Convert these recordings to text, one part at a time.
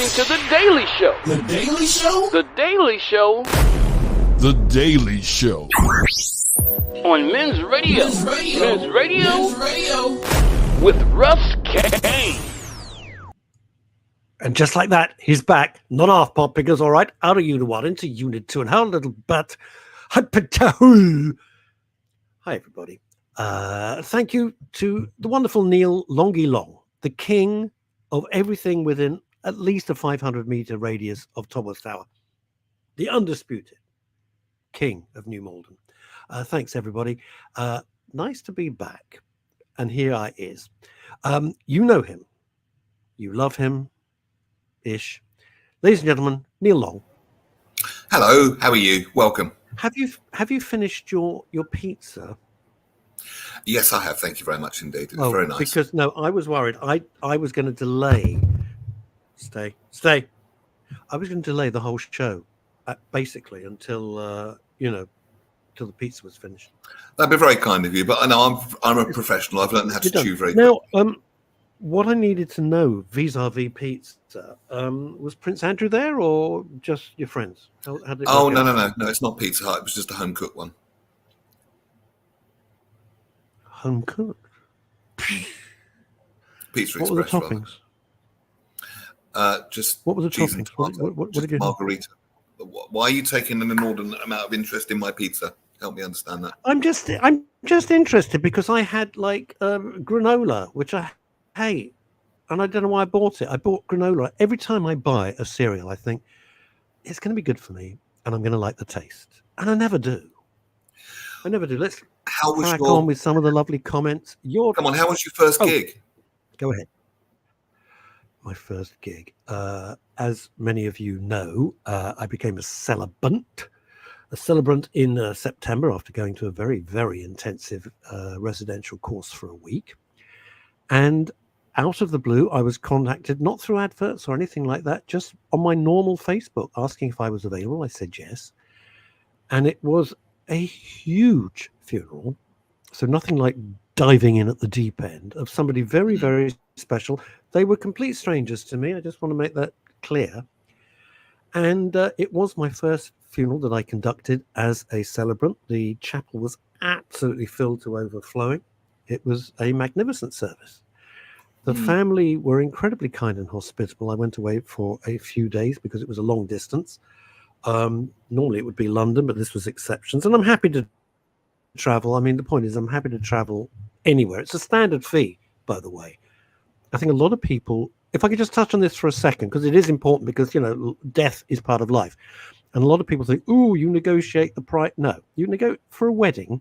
listening to The Daily Show. The Daily Show? The Daily Show. The Daily Show. On Men's Radio. Men's Radio. Men's Radio. Men's Radio. With Russ Kane. And just like that, he's back. Not half pop because, all right, out of Unit 1 into Unit 2. And how little but... Hi, everybody. Thank you to the wonderful Neil Longie Long, the king of everything within at least a 500-meter radius of Thomas Tower. The undisputed king of New Malden. Thanks, everybody. Nice to be back. And here I is. You know him. You love him. Ish. Ladies and gentlemen, Neil Long. Hello, how are you? Welcome. Have you finished your pizza? Yes, I have. Thank you very much indeed. It was very nice. Because no, I was worried. I was going to delay. Stay. I was going to delay the whole show, basically until till the pizza was finished. That'd be very kind of you, but I know I'm a professional. I've learned how to chew very quickly. Now, what I needed to know vis-a-vis pizza, was Prince Andrew there or just your friends? How did it work out? No, it's not Pizza Hut. It was just a home cooked one. Home cooked. Pizza What were the Express, toppings? Just What were the cheese and toppings? tomato, What just did you have? margarita. Why are you taking an inordinate amount of interest in my pizza? Help me understand that. I'm just interested because I had like granola, which I hate, and I don't know why I bought it. I bought granola. Every time I buy a cereal, I think it's going to be good for me, and I'm going to like the taste, and I never do. Let's crack on with some of the lovely comments. Come on, how was your first gig? Go ahead. My first gig. As many of you know, I became a celebrant in September after going to a very, very intensive residential course for a week. And out of the blue, I was contacted, not through adverts or anything like that, just on my normal Facebook, asking if I was available. I said yes. And it was a huge funeral. So nothing like diving in at the deep end, of somebody very, very special. They were complete strangers to me. I just want to make that clear. And it was my first funeral that I conducted as a celebrant. The chapel was absolutely filled to overflowing. It was a magnificent service. The family were incredibly kind and hospitable. I went away for a few days because it was a long distance. Normally it would be London, but this was exceptions. And I'm happy to travel. I mean, the point is I'm happy to travel anywhere. It's a standard fee, by the way. I think a lot of people, if I could just touch on this for a second, because it is important, because, death is part of life. And a lot of people think, ooh, you negotiate the price. No, you negotiate for a wedding.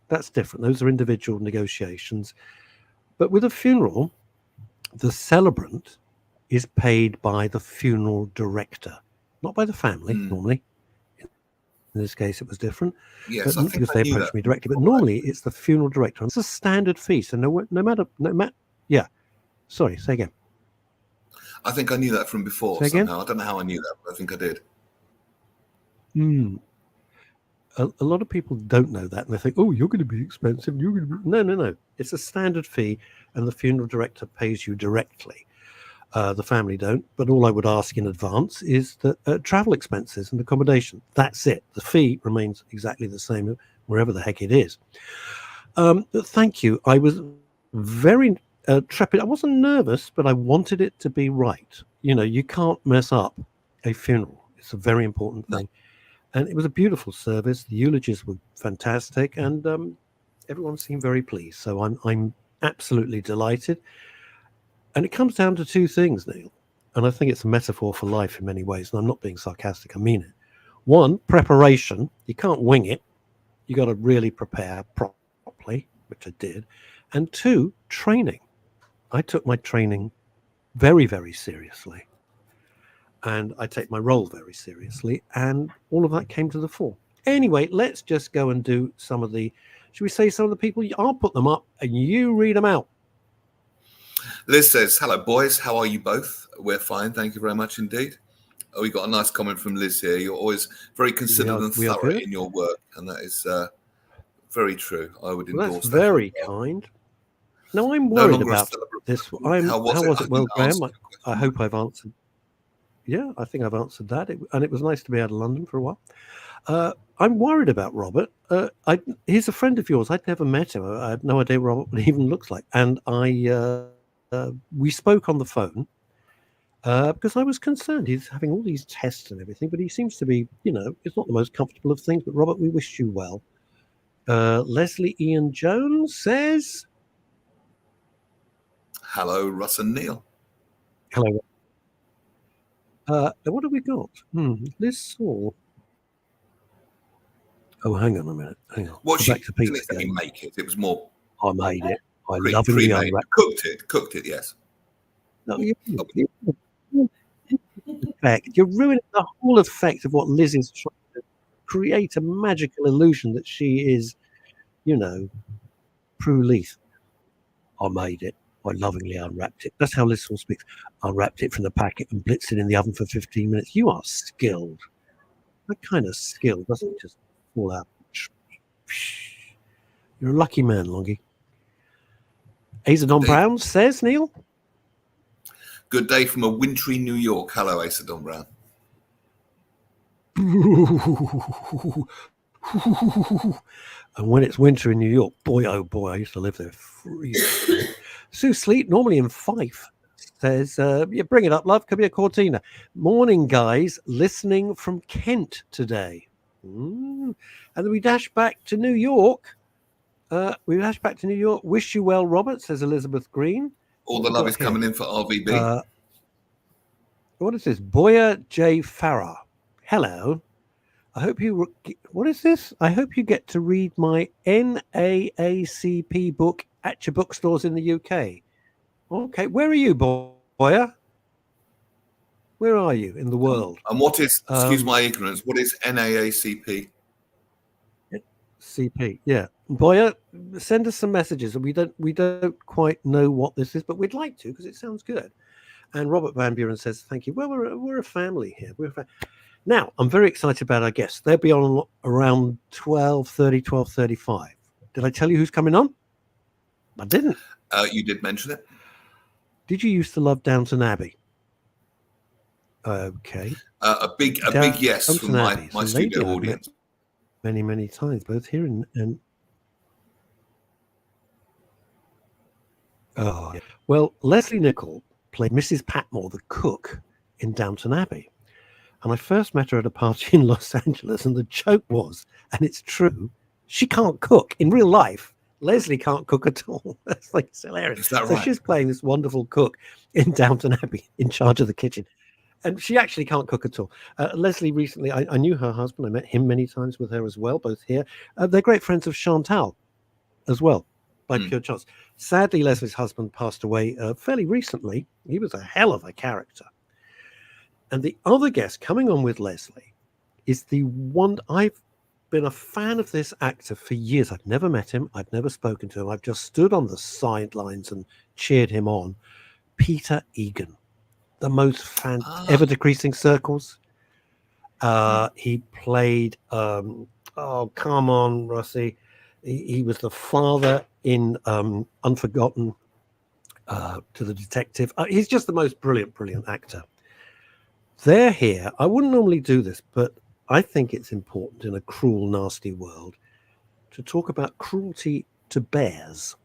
That's different. Those are individual negotiations. But with a funeral, the celebrant is paid by the funeral director, not by the family, normally. In this case, it was different. Yes, because they approached me directly. But normally, it's the funeral director. And it's a standard fee. So no matter. Yeah. Sorry, say again. I think I knew that from before somehow. I don't know how I knew that, but I think I did. A lot of people don't know that, and they think, oh, you're going to be expensive. You're going to be... No. It's a standard fee, and the funeral director pays you directly. The family don't, but all I would ask in advance is the travel expenses and accommodation. That's it. The fee remains exactly the same wherever the heck it is. But thank you. I was very trepid. I wasn't nervous, but I wanted it to be right. You can't mess up a funeral. It's a very important thing. And it was a beautiful service. The eulogies were fantastic, and everyone seemed very pleased. So I'm absolutely delighted. And it comes down to two things, Neil. And I think it's a metaphor for life in many ways. And I'm not being sarcastic. I mean it. One, preparation. You can't wing it. You got to really prepare properly, which I did. And two, training. I took my training very, very seriously. And I take my role very seriously. And all of that came to the fore. Anyway, let's just go and do some of the, should we say some of the people? I'll put them up and you read them out. Liz says, hello, boys. How are you both? We're fine. Thank you very much indeed. Oh, we got a nice comment from Liz here. You're always very considered and thorough in your work. And that is very true. I would endorse that's that. Very kind. No, I'm worried about this. How was it? Well, Graham, I hope I've answered. yeah, I think I've answered that. And it was nice to be out of London for a while. I'm worried about Robert. He's a friend of yours. I'd never met him. I had no idea what Robert even looks like. And we spoke on the phone because I was concerned. He's having all these tests and everything, but he seems to be, it's not the most comfortable of things. But Robert, we wish you well. Lesley Ian Jones says, hello, Russ and Neil. Hello. What have we got? Liz Saul. Oh, hang on a minute. Hang on. What back to Peter. Didn't make it. It was more. I made it. I lovingly unwrapped. Cooked it. Yes. No, you're ruining the whole effect of what Liz is trying to create, a magical illusion that she is, Prue Leith. I made it. I lovingly unwrapped it. That's how Liz Saul speaks. Unwrapped it from the packet and blitzed it in the oven for 15 minutes. You are skilled. That kind of skill doesn't just fall out. You're a lucky man, Longie. Asadon Brown says, Neil. Good day from a wintry New York. Hello, Asadon Brown. And when it's winter in New York, boy, oh boy, I used to live there. Freezing. Sue Sleet, normally in Fife, says, bring it up, love. Could be a Cortina. Morning, guys. Listening from Kent today. And then we dash back to New York. Wish you well, Robert, says Elizabeth Green. All the love is coming in for RVB. What is this? Boyer J. Farah. Hello. I hope you... What is this? I hope you get to read my NAACP book at your bookstores in the UK. Okay. Where are you, Boyer? Where are you in the world? And what is, excuse my ignorance, what is NAACP? CP, yeah. Boyer, send us some messages. We don't quite know what this is, but we'd like to because it sounds good. And Robert Van Buren says, thank you. Well, we're a family here. Now, I'm very excited about our guests. They'll be on around 12:30, 12:35. Did I tell you who's coming on? I didn't. You did mention it. Did you used to love Downton Abbey? Okay. A big yes from my studio audience. Many, many times, both here and oh, yeah. Well, Lesley Nichol played Mrs. Patmore, the cook, in Downton Abbey. And I first met her at a party in Los Angeles, and the joke was, and it's true, she can't cook. In real life, Lesley can't cook at all. That's like, it's hilarious. Is that right? So she's playing this wonderful cook in Downton Abbey, in charge of the kitchen. And she actually can't cook at all. Lesley recently, I knew her husband. I met him many times with her as well, both here. They're great friends of Chantal as well, by pure chance. Sadly, Lesley's husband passed away fairly recently. He was a hell of a character. And the other guest coming on with Lesley is the one. I've been a fan of this actor for years. I've never met him. I've never spoken to him. I've just stood on the sidelines and cheered him on. Peter Egan. The most ever decreasing circles. He played, come on, Russie. He was the father in Unforgotten to the detective. He's just the most brilliant actor. They're here. I wouldn't normally do this, but I think it's important in a cruel, nasty world to talk about cruelty to bears.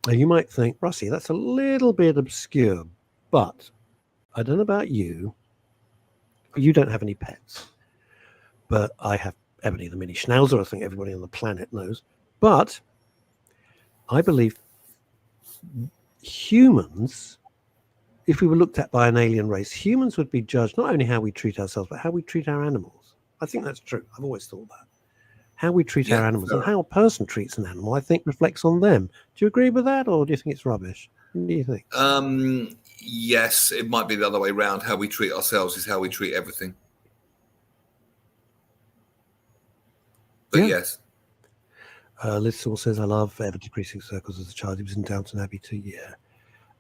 Now, you might think, Russie, that's a little bit obscure, but I don't know about you. You don't have any pets, but I have Ebony the Mini Schnauzer. I think everybody on the planet knows. But I believe humans, if we were looked at by an alien race, humans would be judged not only how we treat ourselves, but how we treat our animals. I think that's true. I've always thought that. How we treat our animals and how a person treats an animal, I think, reflects on them. Do you agree with that, or do you think it's rubbish? What do you think? Yes, it might be the other way around. How we treat ourselves is how we treat everything. But yes. Liz Saul says, I love Ever Decreasing Circles as a child. He was in Downton Abbey too, yeah.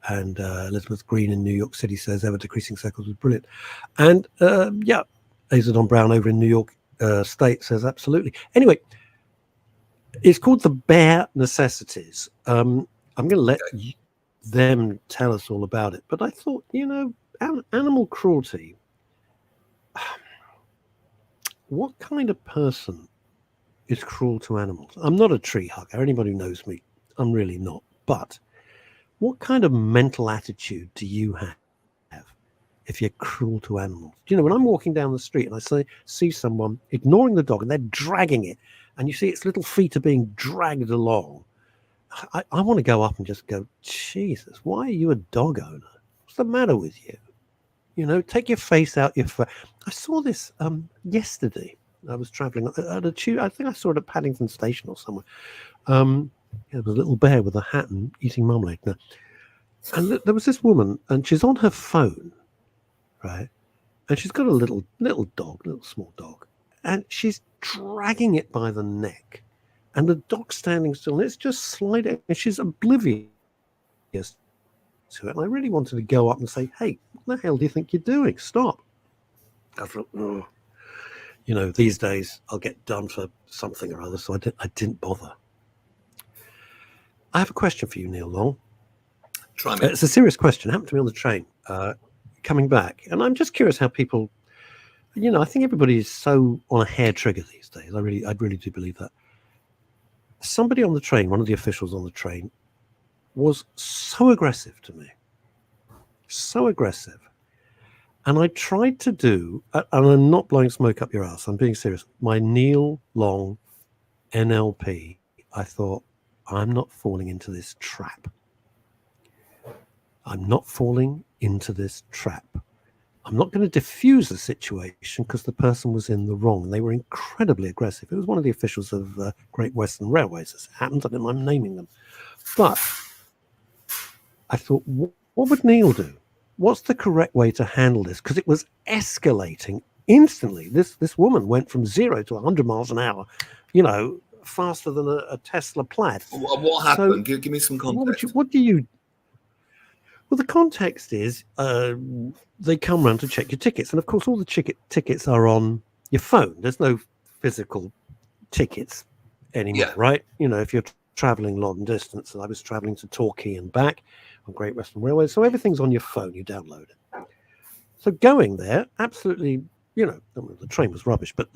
And Elizabeth Green in New York City says Ever Decreasing Circles was brilliant. And Asadon Brown over in New York State says absolutely. Anyway, it's called The Bare Necessities. I'm going to let them tell us all about it. But I thought, animal cruelty what kind of person is cruel to animals? I'm not a tree hugger. Anybody who knows me, I'm really not. But what kind of mental attitude do you have if you're cruel to animals? Do you know, when I'm walking down the street and I see someone ignoring the dog and they're dragging it, and you see its little feet are being dragged along, I want to go up and just go, Jesus, why are you a dog owner? What's the matter with you? You know, take your face out your phone. I saw this yesterday. I was traveling at a tube. I think I saw it at Paddington Station or somewhere. There was a little bear with a hat and eating marmalade. Now, and there was this woman, and she's on her phone, right? And she's got a little small dog, and she's dragging it by the neck, and the dog's standing still, and it's just sliding, and she's oblivious to it. And I really wanted to go up and say, "Hey, what the hell do you think you're doing? Stop!" I thought, oh. You know, these days I'll get done for something or other, so I didn't bother. I have a question for you, Neil Long. Try me. It's a serious question. It happened to me on the train coming back, and I'm just curious how people. You know, I think everybody is so on a hair trigger these days. I really do believe that. Somebody on the train, one of the officials on the train, was so aggressive to me. So aggressive. And I tried to do, and I'm not blowing smoke up your ass, I'm being serious, my Neil Long NLP, I thought, I'm not falling into this trap. I'm not falling into this trap. I'm not going to diffuse the situation because the person was in the wrong. They were incredibly aggressive. It was one of the officials of Great Western Railways, as it happens. I don't mind naming them. But I thought, what would Neil do? What's the correct way to handle this? Because it was escalating instantly. This woman went from 0 to 100 miles an hour, you know, faster than a Tesla Plaid. What happened? So, give me some context. What do you... Well, the context is they come round to check your tickets. And, of course, all the tickets are on your phone. There's no physical tickets anymore, right? You know, if you're travelling long distance, and I was travelling to Torquay and back on Great Western Railway, so everything's on your phone. You download it. So going there, absolutely, you know, the train was rubbish, but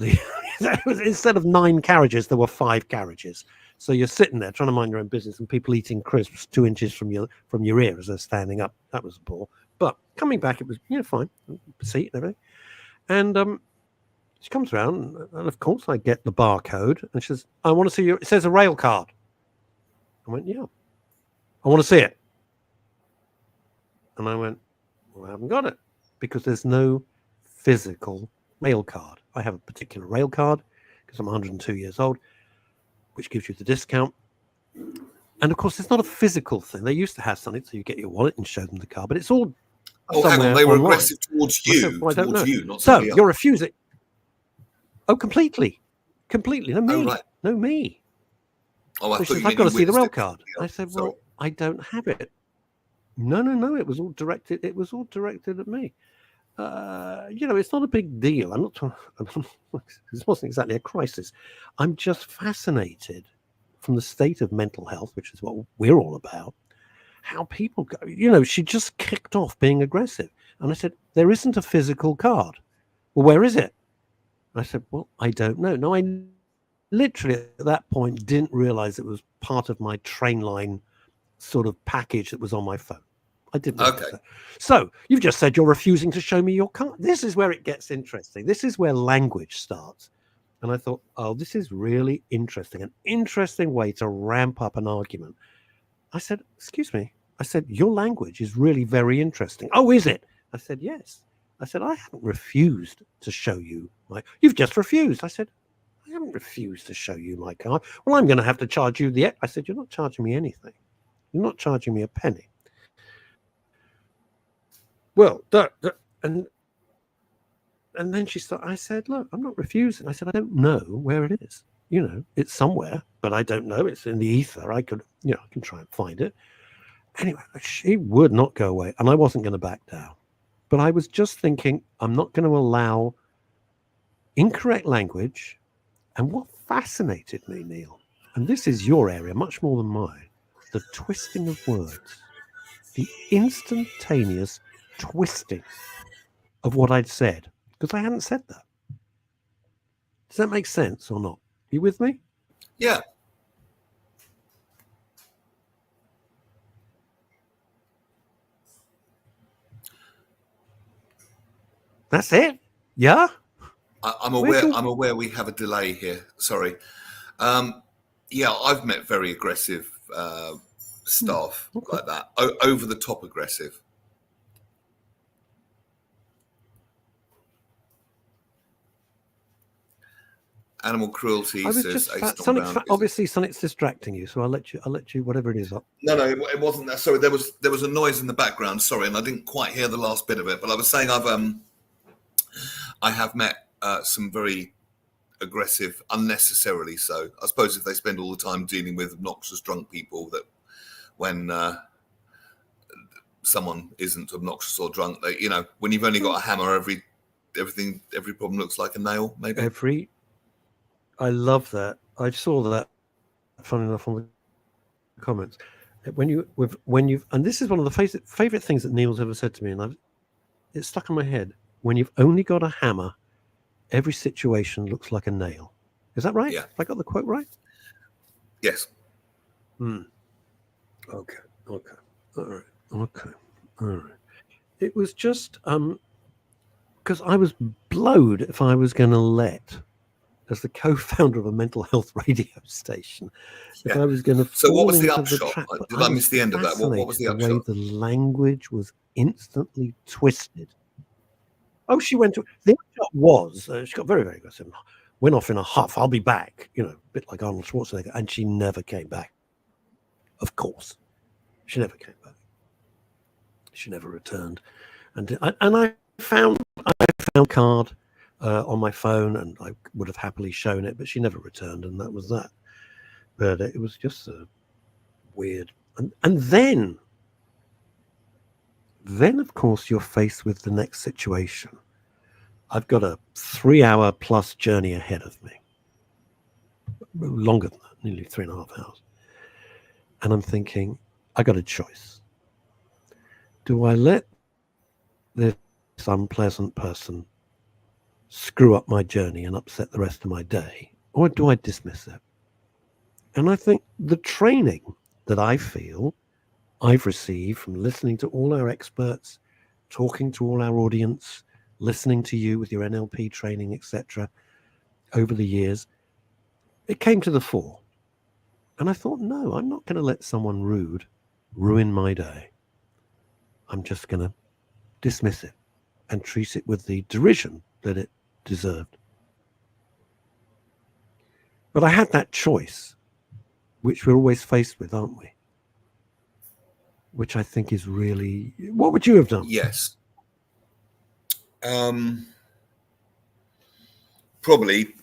instead of 9 carriages, there were 5 carriages. So you're sitting there trying to mind your own business, and people eating crisps 2 inches from your ear as they're standing up. That was a bore. But coming back, it was fine, seat and everything. And she comes around, and of course I get the barcode, and she says, "I want to see it says a rail card." I went, "Yeah, I want to see it." And I went, "Well, I haven't got it because there's no physical rail card. I have a particular rail card because I'm 102 years old, which gives you the discount. And of course, it's not a physical thing. They used to have something so you get your wallet and show them the card, but it's all hang on. They were online. Aggressive towards you. Well, I don't know. Not so else. You're refusing. Oh, completely. No, me. Oh, right. No, me. Oh, I thought I've got to see the rail card. I said, Sorry. "Well, I don't have it." No. It was all directed at me. It's not a big deal. I'm not trying. This wasn't exactly a crisis. I'm just fascinated from the state of mental health, which is what we're all about. How people go. You know, she just kicked off being aggressive, and I said, "There isn't a physical card." "Well, where is it?" I said, "Well, I don't know." No, I literally at that point didn't realize it was part of my train line sort of package that was on my phone. I didn't realize that. So you've just said you're refusing to show me your card. This is where it gets interesting. This is where language starts. And I thought, oh, this is really interesting. An interesting way to ramp up an argument. I said, "Excuse me." I said, "Your language is really very interesting." "Oh, is it?" I said, "Yes." I said, "I haven't refused to show you my..." "You've just refused." I said, "I haven't refused to show you my card." "Well, I'm going to have to charge you the..." I said, "You're not charging me anything. You're not charging me a penny." Well, and then she started. I said, "Look, I'm not refusing." I said, "I don't know where it is. You know, it's somewhere, but I don't know. It's in the ether. I can try and find it." Anyway, she would not go away, and I wasn't going to back down. But I was just thinking, I'm not going to allow incorrect language. And what fascinated me, Neil, and this is your area much more than mine, the twisting of words, the instantaneous twisting of what I'd said, because I hadn't said that. Does that make sense or not? You with me? Yeah. That's it? Yeah? I'm aware we have a delay here. Sorry. Yeah, I've met very aggressive staff like that. Over the top aggressive. Animal cruelty. I was just obviously Sonic's distracting you, so I'll let you whatever it is. No, it wasn't that. Sorry, there was a noise in the background. Sorry, and I didn't quite hear the last bit of it. But I was saying I have met some very aggressive, unnecessarily so. I suppose if they spend all the time dealing with obnoxious drunk people, that when someone isn't obnoxious or drunk, they, when you've only got a hammer, every problem looks like a nail. Maybe I love that. I saw that. Funny enough, on the comments, when you've and this is one of the favorite things that Neil's ever said to me, and it's stuck in my head. When you've only got a hammer, every situation looks like a nail. Is that right? Yeah. Have I got the quote right? Yes. Okay. All right. It was just because I was blowed if I was going to let, as the co-founder of a mental health radio station, if I was going to. So what was the upshot? Trap, did I miss the end of that? What was the upshot? The way the language was instantly twisted. Oh, she went to. The upshot was she got very, very aggressive. Went off in a huff. I'll be back. A bit like Arnold Schwarzenegger, and she never came back. Of course, she never came back. She never returned, and I found a card on my phone, and I would have happily shown it, but she never returned, and that was that. But it was just weird. And then of course you're faced with the next situation. I've got a 3-hour plus journey ahead of me, longer than that, nearly 3.5 hours, and I'm thinking, I got a choice. Do I let this unpleasant person screw up my journey and upset the rest of my day, or do I dismiss it? And I think the training that I feel I've received from listening to all our experts, talking to all our audience, listening to you with your NLP training, etc., over the years, it came to the fore. And I thought, no, I'm not going to let someone rude ruin my day. I'm just going to dismiss it and treat it with the derision that it deserved. But I had that choice, which we're always faced with, aren't we? Which I think is really... What would you have done? Yes. Probably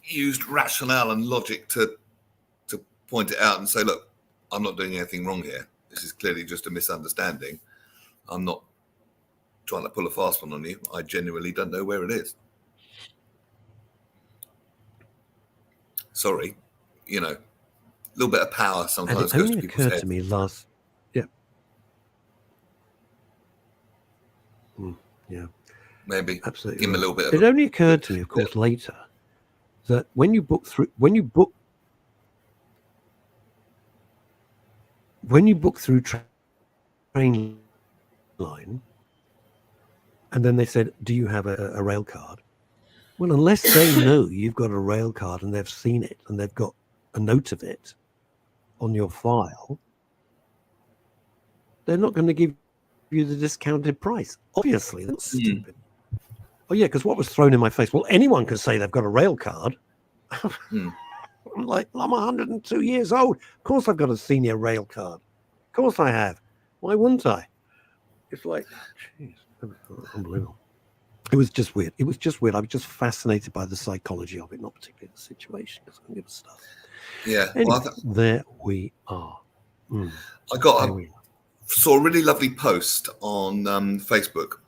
used rationale and logic to point it out and say, look, I'm not doing anything wrong here. This is clearly just a misunderstanding. I'm not trying to pull a fast one on you. I genuinely don't know where it is. Sorry, a little bit of power sometimes goes to people's heads. It only occurred to me last... Yeah. Maybe. Absolutely. Give him a little bit of... It only occurred to me, of course, later, that when you book through train line, and then they said, do you have a rail card? Well, unless they know you've got a rail card and they've seen it and they've got a note of it on your file, they're not going to give you the discounted price. Obviously, that's stupid. Oh, yeah, because what was thrown in my face? Well, anyone can say they've got a rail card. I'm like, I'm 102 years old. Of course I've got a senior rail card. Of course I have. Why wouldn't I? It's like, geez, unbelievable. It was just weird. I was just fascinated by the psychology of it, not particularly the situation, because I don't give a stuff. Yeah. Anyway, there we are. Saw a really lovely post on Facebook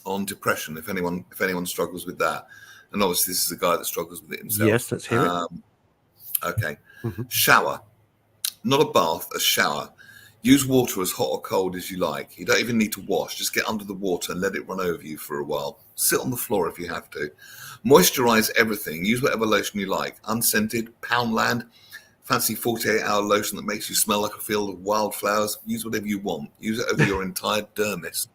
on depression, if anyone struggles with that. And obviously this is a guy that struggles with it himself. Yes, let's hear it. Okay. Shower. Not a bath, a shower. Use water as hot or cold as you like. You don't even need to wash. Just get under the water and let it run over you for a while. Sit on the floor if you have to. Moisturize everything. Use whatever lotion you like. Unscented, Poundland, fancy 48-hour lotion that makes you smell like a field of wildflowers. Use whatever you want. Use it over your entire dermis.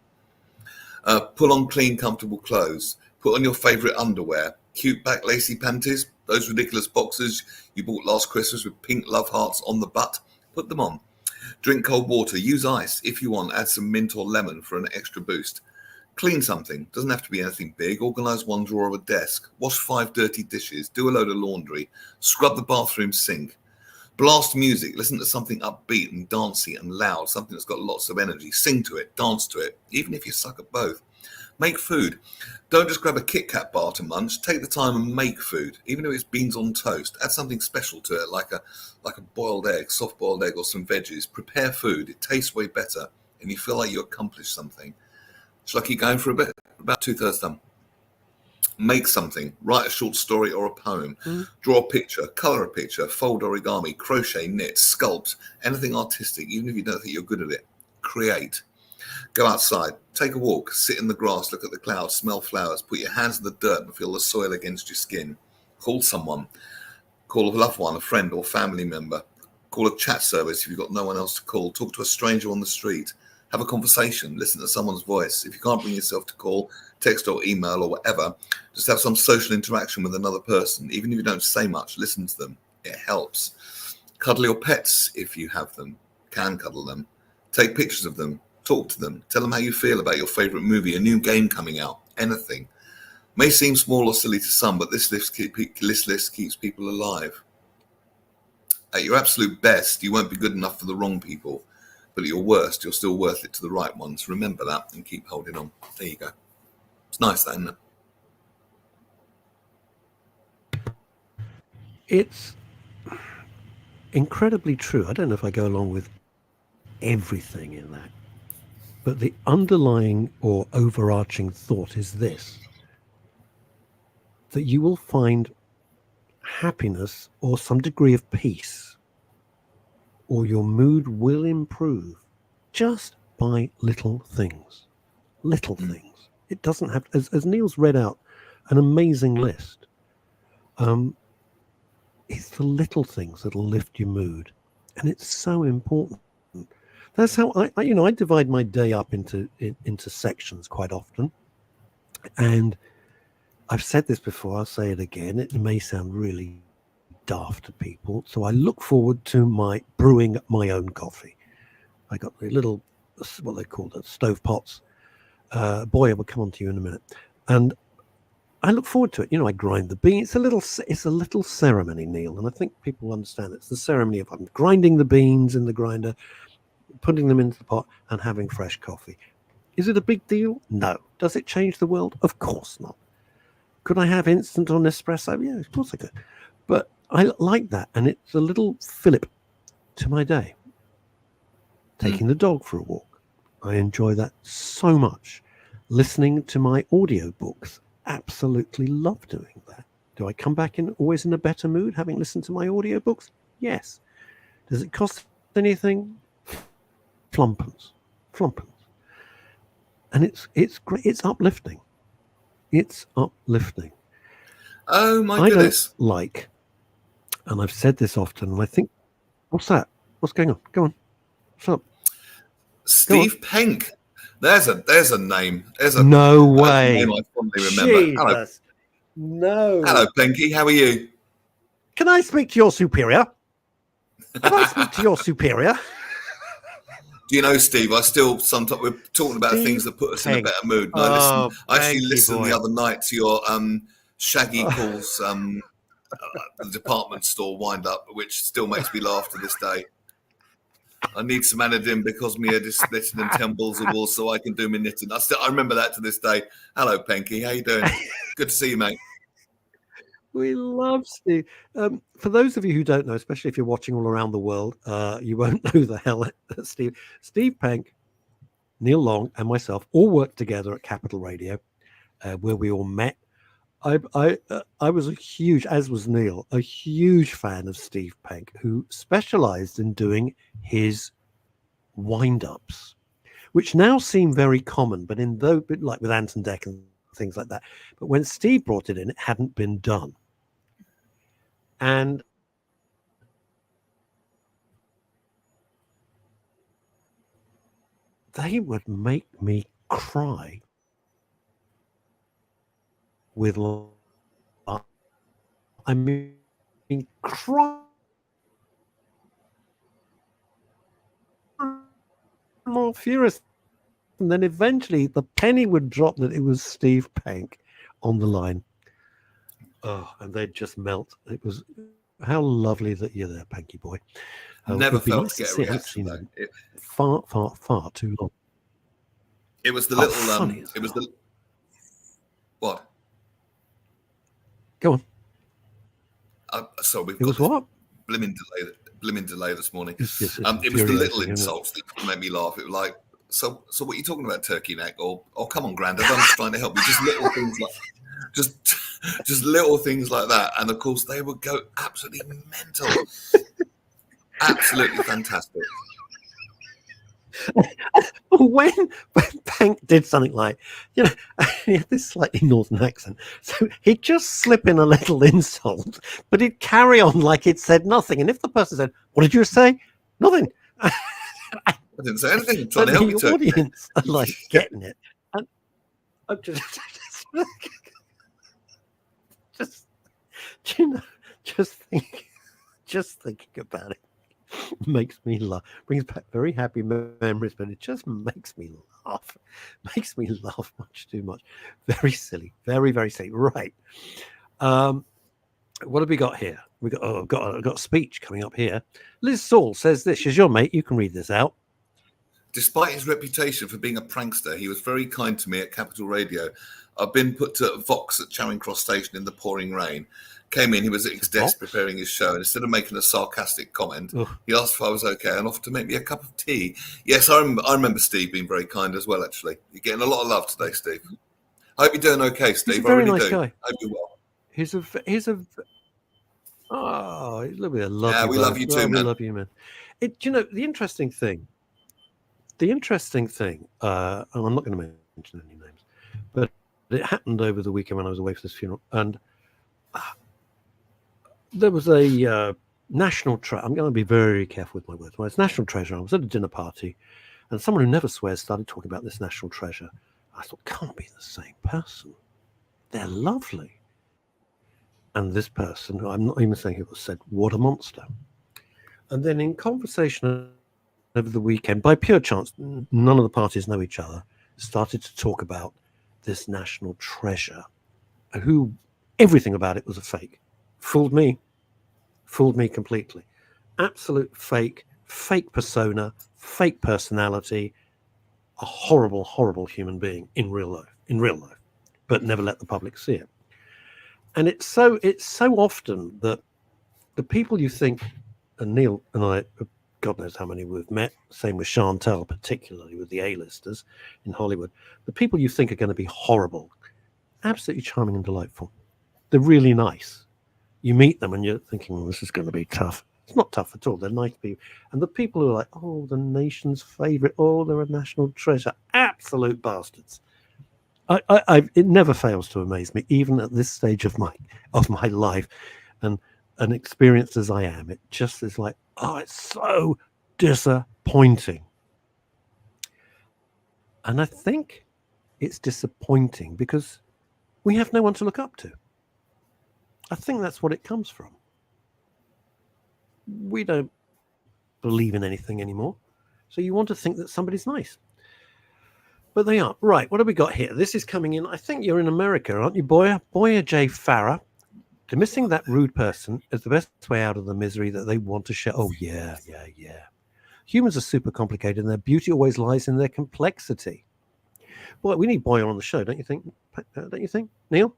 Pull on clean, comfortable clothes. Put on your favorite underwear. Cute back lacy panties. Those ridiculous boxers you bought last Christmas with pink love hearts on the butt. Put them on. Drink cold water. Use ice if you want. Add some mint or lemon for an extra boost. Clean something. Doesn't have to be anything big. Organize one drawer of a desk. Wash 5 dirty dishes. Do a load of laundry. Scrub the bathroom sink. Blast music. Listen to something upbeat and dancey and loud. Something that's got lots of energy. Sing to it. Dance to it. Even if you suck at both. Make food. Don't just grab a Kit Kat bar to munch. Take the time and make food. Even if it's beans on toast. Add something special to it, like a boiled egg, soft boiled egg, or some veggies. Prepare food. It tastes way better, and you feel like you accomplished something. Shall I keep going for a bit? About 2/3 done. Make something. Write a short story or a poem. Draw a picture. Color a picture. Fold origami. Crochet, knit, sculpt. Anything artistic, even if you don't think you're good at it. Create. Go outside. Take a walk. Sit in the grass. Look at the clouds. Smell flowers. Put your hands in the dirt and feel the soil against your skin. Call someone. Call a loved one, a friend or family member. Call a chat service if you've got no one else to call. Talk to a stranger on the street. Have a conversation. Listen to someone's voice. If you can't bring yourself to call, text or email or whatever, just have some social interaction with another person. Even if you don't say much, listen to them. It helps. Cuddle your pets if you have them. Can cuddle them. Take pictures of them. Talk to them. Tell them how you feel about your favorite movie, a new game coming out, anything. May seem small or silly to some, but this list keeps people alive. At your absolute best, you won't be good enough for the wrong people. But at your worst, you're still worth it to the right ones. Remember that and keep holding on. There you go. It's nice, that, isn't it? It's incredibly true. I don't know if I go along with everything in that. But the underlying or overarching thought is this: that you will find happiness or some degree of peace, or your mood will improve just by little things. Little things. It doesn't have, as Neil's read out an amazing list. It's the little things that'll lift your mood, and it's so important. That's how I divide my day up into sections quite often. And I've said this before, I'll say it again. It may sound really daft to people. So I look forward to my brewing my own coffee. I got the little, what they call the stove pots. Boy, I will come on to you in a minute. And I look forward to it. I grind the beans. It's a little ceremony, Neil. And I think people understand it's the ceremony of I'm grinding the beans in the grinder, putting them into the pot and having fresh coffee. Is it a big deal? No. Does it change the world? Of course not. Could I have instant on espresso? Yeah, of course I could. But I like that, and it's a little fillip to my day. Taking the dog for a walk. I enjoy that so much. Listening to my audiobooks. Absolutely love doing that. Do I come back always in a better mood having listened to my audiobooks? Yes. Does it cost anything? Flumpence. And it's great. It's uplifting. It's uplifting. Oh my goodness. I don't like, and I've said this often, and I think, what's that? What's going on? Go on. What's up? Steve Penk. There's a name. No way. Name I fondly remember. Jesus. No. Hello, Penky. How are you? Can I speak to your superior? Can I speak to your superior? Do you know, Steve, I still sometimes we're talking about things that put us in a better mood. And I actually listened the other night to your Shaggy Calls the department store wind up, which still makes me laugh to this day. I need some anodyne because me are splitting in 10 balls of wool so I can do my knitting. I remember that to this day. Hello, Penky. How you doing? Good to see you, mate. We love Steve. For those of you who don't know, especially if you're watching all around the world, you won't know the hell Steve Penk, Neil Long, and myself all worked together at Capital Radio, where we all met. I was as was Neil, a huge fan of Steve Penk, who specialized in doing his wind-ups, which now seem very common, but like with Ant and Dec and things like that. But when Steve brought it in, it hadn't been done. And they would make me cry with, I mean, cry more furious. And then eventually the penny would drop that it was Steve Pank on the line. Oh, and they'd just melt. It was, how lovely that you're there, Panky boy. Never felt to get a reaction though. Far too long. It was the little it was the what? Go on. So we've got what? Blimmin' delay this morning. It was the little insults that made me laugh. It was like, so what are you talking about, turkey neck? Or come on, Grandad, I'm just trying to help you. Just little things like just little things like that. And of course they would go absolutely mental. Absolutely fantastic. When Pank did something like, he had this slightly northern accent, so he'd just slip in a little insult, but he'd carry on like he'd said nothing. And if the person said, "What did you say?" Nothing. I didn't say anything. I'm trying to help you. The audience are like getting it. And I'm just thinking about it makes me laugh. Brings back very happy memories, but it just makes me laugh. Makes me laugh much too much. Very silly. Very, very silly. Right. What have we got here? I've got a speech coming up here. Liz Saul says this. She's your mate. You can read this out. Despite his reputation for being a prankster, he was very kind to me at Capital Radio. I've been put to Vox at Charing Cross Station in the pouring rain. Came in, he was at his desk preparing his show, and instead of making a sarcastic comment, he asked if I was okay and offered to make me a cup of tea. Yes, I remember Steve being very kind as well, actually. You're getting a lot of love today, Steve. I hope you're doing okay, Steve. He's a very nice I guy. hope you're well. He's a he's a lovely. I love yeah, you. We love you too, man. We love you, man. The interesting thing, and I'm not going to mention any names, but it happened over the weekend when I was away for this funeral, and there was a national treasure. I'm going to be very careful with my words. Well, it's national treasure. I was at a dinner party, and someone who never swears started talking about this national treasure. I thought, can't be the same person. They're lovely. And this person, who I'm not even saying it was, said, "What a monster." And then in conversation over the weekend, by pure chance, none of the parties know each other, started to talk about this national treasure, who everything about it was a fake. Fooled me completely. Absolute fake persona, fake personality, a horrible, horrible human being in real life, but never let the public see it. And it's so often that the people you think, and Neil and I, God knows how many we've met, same with Chantal, particularly with the A-listers in Hollywood, the people you think are going to be horrible, absolutely charming and delightful. They're really nice. You meet them and you're thinking, well, this is going to be tough. It's not tough at all. They're nice people. And the people who are like, oh, the nation's favorite, oh, they're a national treasure, absolute bastards. It never fails to amaze me, even at this stage of my life, and experienced as I am. It just is like, oh, it's so disappointing. And I think it's disappointing because we have no one to look up to. I think that's what it comes from. We don't believe in anything anymore. So you want to think that somebody's nice. But they aren't. Right, what have we got here? This is coming in. I think you're in America, aren't you, Boyer J. Farah? Dismissing that rude person is the best way out of the misery that they want to share. Oh, yeah. Humans are super complicated and their beauty always lies in their complexity. Well, we need Boyer on the show, don't you think? Neil?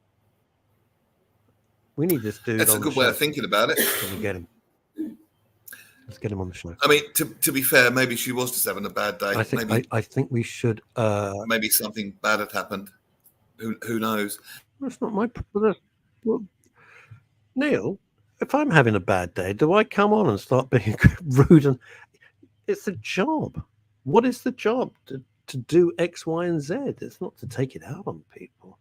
We need this dude. That's a good way of thinking about it. Can we get him? Let's get him on the show. I mean, to be fair, maybe she was just having a bad day. I think we should. Maybe something bad had happened. Who knows? That's not my problem. Well, Neil, if I'm having a bad day, do I come on and start being rude? And it's a job. What is the job? To do X, Y, and Z. It's not to take it out on people.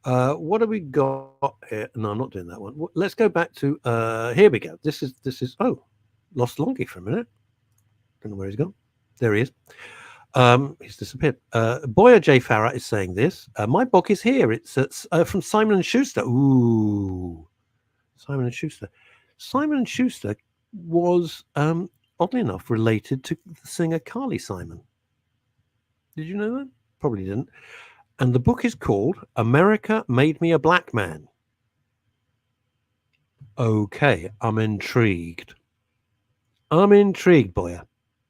What have we got here? No, I'm not doing that one. Let's go back to here we go. This is lost Longie for a minute. Don't know where he's gone. There he is. He's disappeared. Boyer J. Farah is saying this. My book is here. It's from Simon and Schuster. Ooh, Simon and Schuster. Simon and Schuster was oddly enough related to the singer Carly Simon. Did you know that? Probably didn't. And the book is called America Made Me a Black Man. Okay, I'm intrigued. Boyer.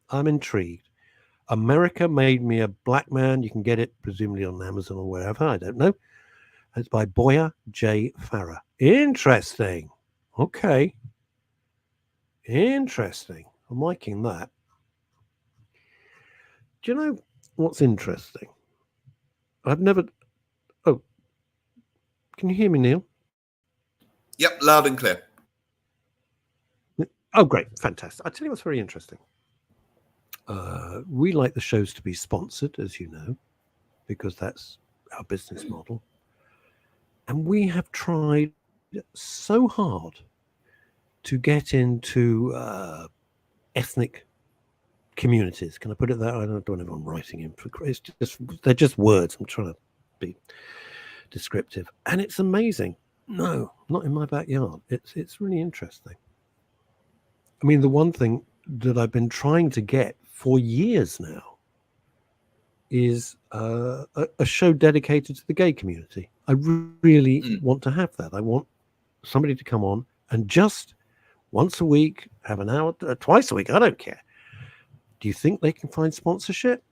I'm intrigued. America Made Me a Black Man. You can get it presumably on Amazon or wherever. I don't know. It's by Boyer J. Farah. Interesting. Okay. Interesting. I'm liking that. Do you know what's interesting? I've never... Oh. Can you hear me, Neil? Yep, loud and clear. Oh, great. Fantastic. I'll tell you what's very interesting. We like the shows to be sponsored, as you know, because that's our business model. And we have tried so hard to get into ethnic communities. Can I put it that? I don't know if I'm writing in for it's just they're just words. I'm trying to be descriptive. And it's amazing. No, not in my backyard. It's really interesting. I mean, the one thing that I've been trying to get for years now is a show dedicated to the gay community. I really want to have that. I want somebody to come on and just once a week, have an hour, twice a week, I don't care. Do you think they can find sponsorship?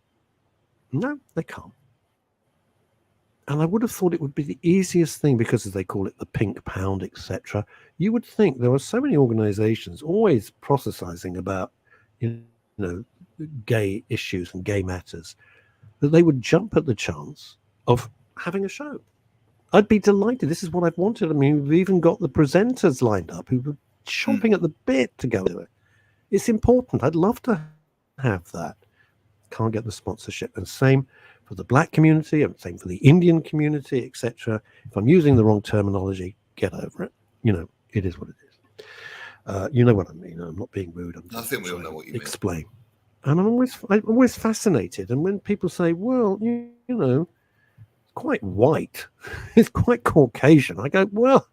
No, they can't. And I would have thought it would be the easiest thing because, as they call it, the pink pound, etc. You would think there are so many organizations always processing about, gay issues and gay matters, that they would jump at the chance of having a show. I'd be delighted. This is what I've wanted. I mean, we've even got the presenters lined up who were chomping at the bit to go to it. It's important. I'd love to have that. Can't get the sponsorship. And same for the black community, and same for the Indian community, etc. If I'm using the wrong terminology, get over it. It is what it is. You know what I mean. I'm not being rude. I think we all know what you mean. Explain. And I'm always fascinated. And when people say, well, it's quite white, it's quite Caucasian, I go, well,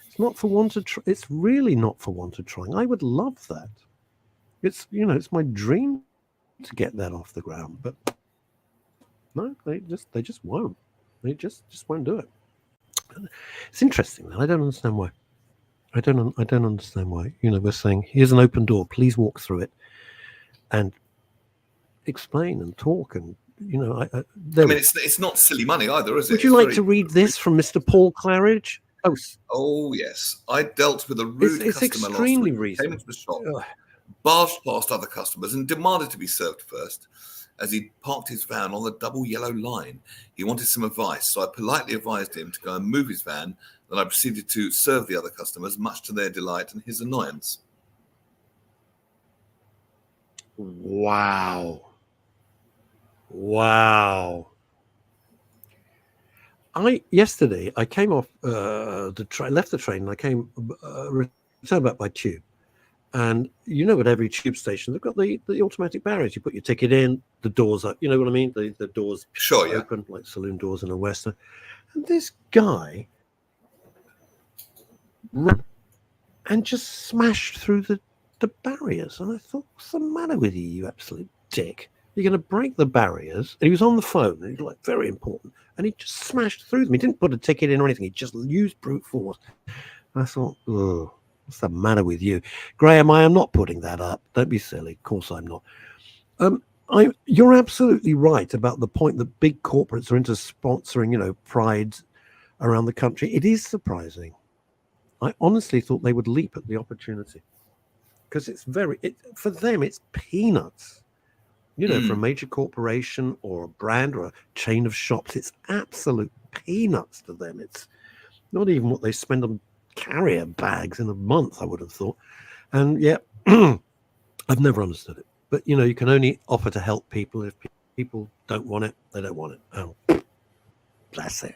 it's not for want of it's really not for want of trying. I would love that. It's my dream to get that off the ground, but no, they just won't. They just won't do it. It's interesting that I don't understand why. I don't understand why. We're saying here's an open door. Please walk through it and explain and talk. And it's not silly money either, is it? Would you like to read this from Mr. Paul Claridge? Oh yes, I dealt with a rude it's customer extremely last week. reasonable. Came into the shop, barged past other customers, and demanded to be served first. As he parked his van on the double yellow line, he wanted some advice, so I politely advised him to go and move his van. Then I proceeded to serve the other customers, much to their delight and his annoyance. Wow. Yesterday I came off the train, left the train, and I came returned back by tube. And at every tube station they've got the automatic barriers. You put your ticket in, the doors up. You know what I mean? The doors open like saloon doors in a Western. And this guy ran and just smashed through the barriers. And I thought, what's the matter with you absolute dick? You're going to break the barriers. And he was on the phone. And he was very important. And he just smashed through them. He didn't put a ticket in or anything. He just used brute force. And I thought, oh, what's the matter with you? Graham, I am not putting that up. Don't be silly. Of course I'm not. You're absolutely right about the point that big corporates are into sponsoring, prides around the country. It is surprising. I honestly thought they would leap at the opportunity. Because for them, it's peanuts. For a major corporation or a brand or a chain of shops, it's absolute peanuts to them. It's not even what they spend on carrier bags in a month, I would have thought. And yeah, I've never understood it. But you can only offer to help people. If people don't want it, they don't want it. Oh, that's it.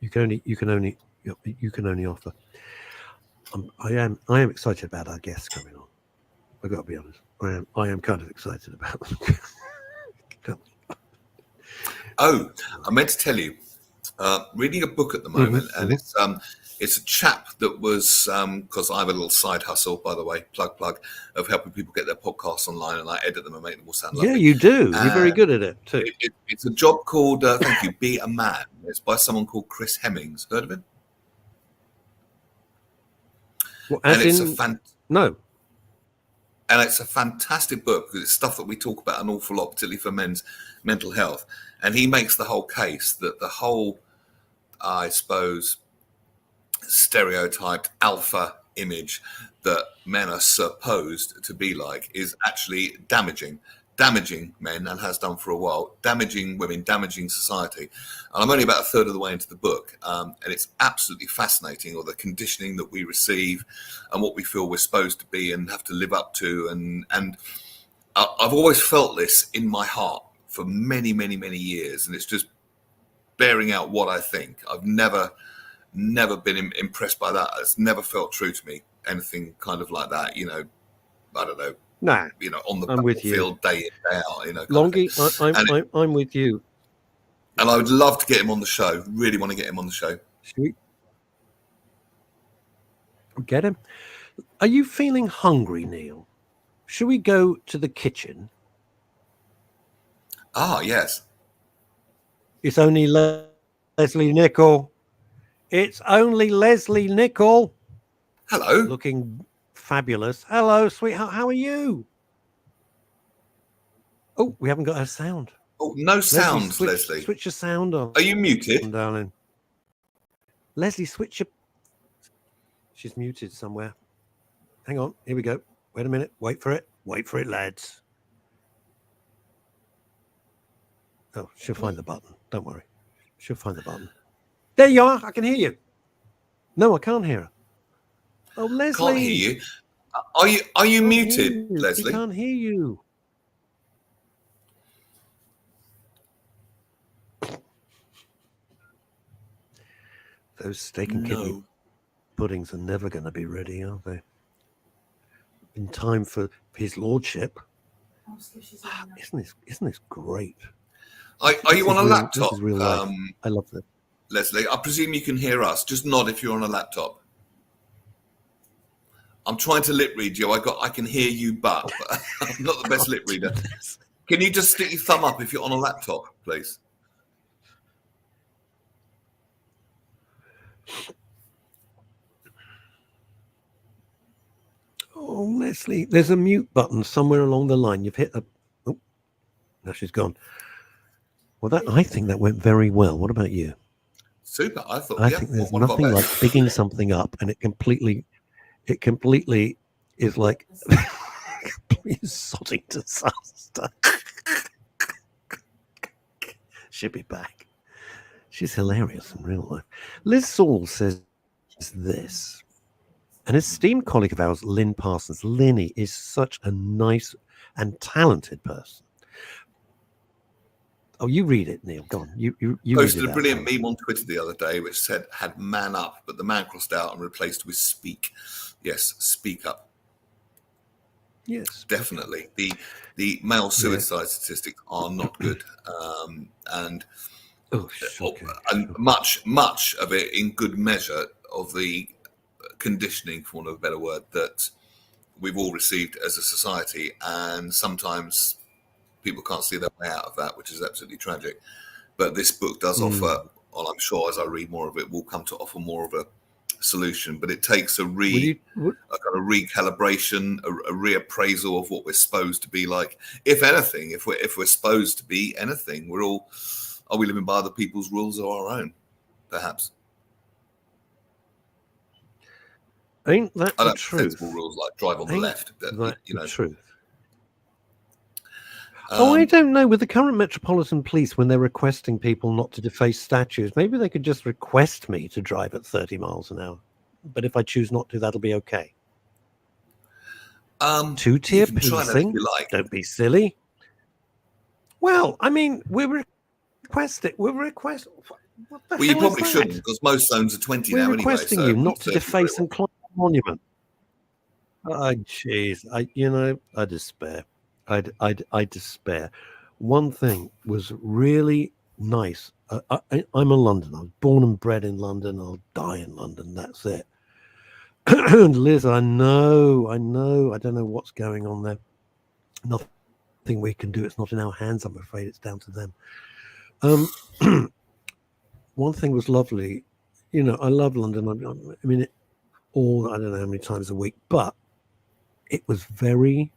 You can only offer. I am excited about our guests coming on. I've got to be honest. I am kind of excited about them. Oh, I meant to tell you, reading a book at the moment, and it's a chap that was, because I have a little side hustle, by the way, plug, of helping people get their podcasts online, and I edit them and make them all sound lovely. Yeah, you do. You're very good at it too. It's a job called, thank you, Be a Man. It's by someone called Chris Hemmings. Heard of him? Well, no. And it's a fantastic book because it's stuff that we talk about an awful lot, particularly for men's mental health. And he makes the whole case that the whole, I suppose, stereotyped alpha image that men are supposed to be like is actually damaging men, and has done for a while, damaging women, damaging society. And I'm only about a third of the way into the book, and it's absolutely fascinating, all the conditioning that we receive and what we feel we're supposed to be and have to live up to. And I've always felt this in my heart for many, many, many years, and it's just bearing out what I think. I've never been impressed by that. It's never felt true to me, anything kind of like that, I don't know. Nah, on the battlefield day in, day out, Longie, I'm with you. And I would love to get him on the show. Really want to get him on the show. Should we get him? Are you feeling hungry, Neil? Should we go to the kitchen? Ah, yes. It's only Lesley Nichol. It's only Lesley Nichol. Hello. Looking fabulous. Hello, sweetheart. How are you? Oh, we haven't got her sound. Oh, no sound, Lesley. Switch your sound on. Are you muted? Darling. Lesley, switch your... She's muted somewhere. Hang on. Here we go. Wait a minute. Wait for it. Wait for it, lads. Oh, she'll find the button. Don't worry. She'll find the button. There you are. I can hear you. No, I can't hear her. Oh, Lesley. Can't hear you. Are you muted, Lesley? I can't hear you. Those steak and kidney puddings are never going to be ready, are they? In time for his lordship. Isn't this great? Are you on a laptop? This is real life. I love that. Lesley, I presume you can hear us. Just nod if you're on a laptop. I'm trying to lip read you. I can hear you, but I'm not the best lip reader. Can you just stick your thumb up if you're on a laptop, please? Oh, Lesley, there's a mute button somewhere along the line. You've hit a... Oh, now she's gone. Well, I think that went very well. What about you? Super. I think there's nothing like bigging something up, and it completely is like sodding disaster. She'll be back. She's hilarious in real life. Liz Saul says this. An esteemed colleague of ours, Lynn Parsons. Linny is such a nice and talented person. Oh, you read it, Neil. Go on. You posted a brilliant meme on Twitter the other day which had man up, but the man crossed out and replaced with speak. Yes, speak up. Yes, definitely. The male suicide statistics are not good, and much of it in good measure of the conditioning, for want of a better word, that we've all received as a society, and sometimes people can't see their way out of that, which is absolutely tragic. But this book does offer, well, I'm sure as I read more of it, will come to offer more of a solution. But it takes a kind of recalibration, a reappraisal of what we're supposed to be like. If anything, if we're supposed to be anything, are we living by other people's rules or our own, perhaps? Ain't that the truth? Sensible rules like drive on the left. The truth. I don't know. With the current Metropolitan Police, when they're requesting people not to deface statues, maybe they could just request me to drive at 30 miles an hour. But if I choose not to, that'll be okay. Two-tier you can try that if policing. you like. Don't be silly. Well, I mean, we're requesting. What the Well, you hell probably is shouldn't, that? because most zones are 20 We're now anyway. requesting So you it not wouldn't to serve you very deface and climb a monument. Oh, jeez. I despair. I despair. One thing was really nice. I'm a Londoner. I was born and bred in London. I'll die in London. That's it. And Liz, I know. I don't know what's going on there. Nothing we can do. It's not in our hands, I'm afraid. It's down to them. One thing was lovely. You know, I love London. I mean, I don't know how many times a week, but it was very